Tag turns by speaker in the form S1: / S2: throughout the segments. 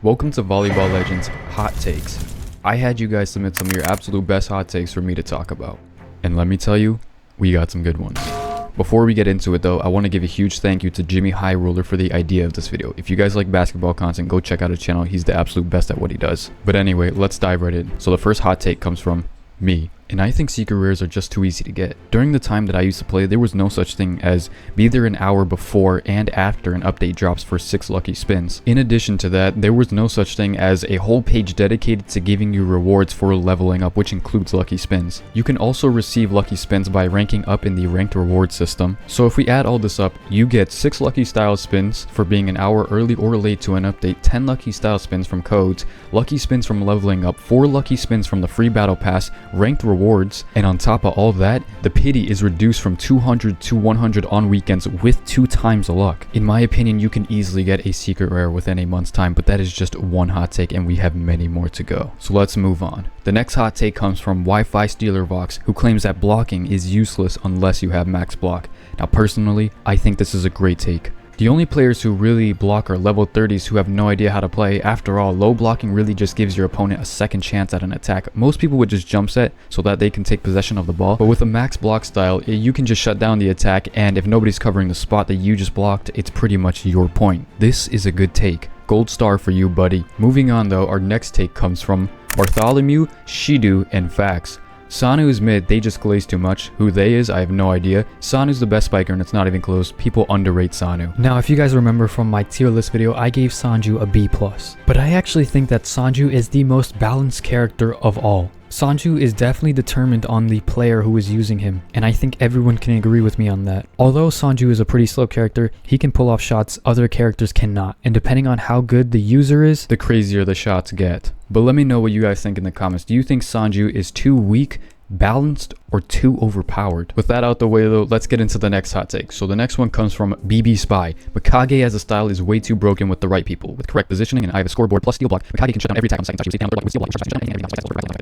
S1: Welcome to Volleyball Legends Hot Takes. I had you guys submit some of your absolute best hot takes for me to talk about. And let me tell you, we got some good ones. Before we get into it though, I want to give a huge thank you to Jimmy High Ruler for the idea of this video. If you guys like basketball content, go check out his channel. He's the absolute best at what he does. But anyway, let's dive right in. So the first hot take comes from me. And I think secret rares are just too easy to get. During the time that I used to play, there was no such thing as be there an hour before and after an update drops for 6 lucky spins. In addition to that, there was no such thing as a whole page dedicated to giving you rewards for leveling up, which includes lucky spins. You can also receive lucky spins by ranking up in the ranked reward system. So if we add all this up, you get 6 lucky style spins for being an hour early or late to an update, 10 lucky style spins from codes, lucky spins from leveling up, 4 lucky spins from the free battle pass, ranked rewards, and on top of all that, the pity is reduced from 200 to 100 on weekends with 2 times the luck. In my opinion, you can easily get a secret rare within a month's time, but that is just one hot take and we have many more to go. So let's move on. The next hot take comes from Wi-Fi Stealer Vox, who claims that blocking is useless unless you have max block. Now personally, I think this is a great take. The only players who really block are level 30s who have no idea how to play. After all, low blocking really just gives your opponent a second chance at an attack. Most people would just jump set so that they can take possession of the ball, but with a max block style, you can just shut down the attack, and if nobody's covering the spot that you just blocked, it's pretty much your point. This is a good take. Gold star for you, buddy. Moving on though, our next take comes from Bartholomew, Shidu, and Fax. Sanu is mid, they just glaze too much. Who they is, I have no idea. Sanu's the best spiker and it's not even close. People underrate Sanu.
S2: Now, if you guys remember from my tier list video, I gave Sanju a B+. But I actually think that Sanju is the most balanced character of all. Sanju is definitely determined on the player who is using him, and I think everyone can agree with me on that. Although Sanju is a pretty slow character, he can pull off shots other characters cannot, and depending on how good the user is,
S1: the crazier the shots get. But let me know what you guys think in the comments. Do you think Sanju is too weak, balanced, or too overpowered? With that out the way though, let's get into the next hot take. So the next one comes from BB Spy. Mikage as a style is way too broken with the right people. With correct positioning and I have a scoreboard plus steal block, Mikage can shut down every attack on second touch. Stay down third block with steal block.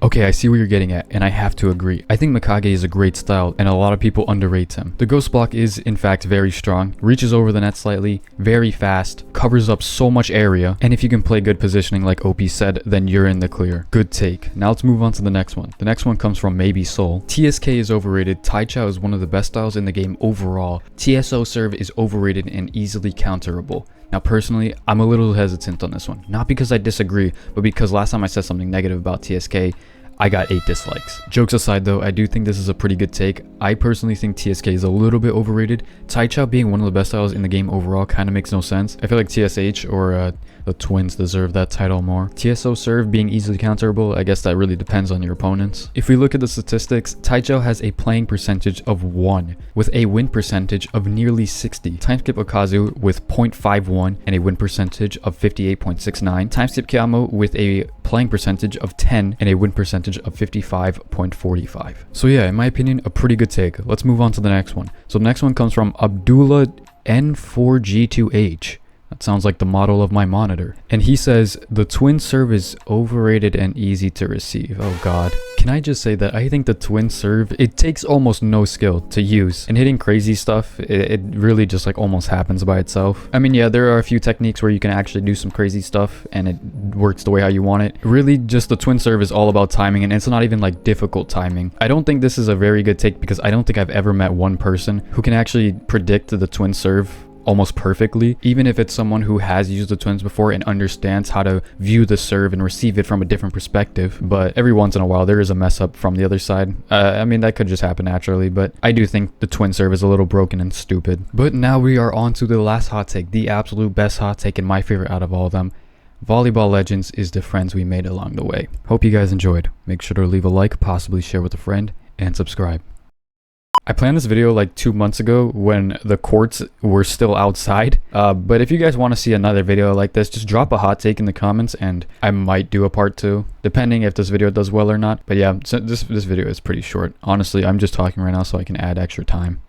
S1: Okay, I see where you're getting at, and I have to agree. I think Mikage is a great style, and a lot of people underrate him. The ghost block is in fact very strong, reaches over the net slightly, very fast, covers up so much area, and if you can play good positioning like OP said, then you're in the clear. Good take. Now let's move on to the next one. The next one comes from Maybe Soul. TSK is overrated. Tai Chao is one of the best styles in the game overall. TSO serve is overrated and easily counterable. Now personally, I'm a little hesitant on this one. Not because I disagree, but because last time I said something negative about TSK, I got 8 dislikes. Jokes aside though, I do think this is a pretty good take. I personally think TSK is a little bit overrated. Tai Chao being one of the best styles in the game overall kind of makes no sense. I feel like TSH or the Twins deserve that title more. TSO serve being easily counterable, I guess that really depends on your opponents. If we look at the statistics, Tai Chao has a playing percentage of 1 with a win percentage of nearly 60. Timeskip Okazu with 0.51 and a win percentage of 58.69. Timeskip Kiamo with a playing percentage of 10 and a win percentage of 55.45. So yeah, in my opinion, a pretty good take. Let's move on to the next one. So the next one comes from Abdullah N4G2H. That sounds like the model of my monitor. And he says, the twin serve is overrated and easy to receive. Oh god. Can I just say that I think the twin serve, it takes almost no skill to use. And hitting crazy stuff, it really just like almost happens by itself. I mean, yeah, there are a few techniques where you can actually do some crazy stuff and it works the way how you want it. Really, just the twin serve is all about timing, and it's not even like difficult timing. I don't think this is a very good take because I don't think I've ever met one person who can actually predict the twin serve almost perfectly, even if it's someone who has used the twins before and understands how to view the serve and receive it from a different perspective. But every once in a while there is a mess up from the other side. I mean, that could just happen naturally, but I do think the twin serve is a little broken and stupid. But now we are on to the last hot take, the absolute best hot take and my favorite out of all of them. Volleyball Legends is the friends we made along the way. Hope you guys enjoyed. Make sure to leave a like, possibly share with a friend, and subscribe. I planned this video like 2 months ago when the courts were still outside, but if you guys want to see another video like this, just drop a hot take in the comments and I might do a part 2, depending if this video does well or not. But yeah, so this video is pretty short. Honestly, I'm just talking right now so I can add extra time.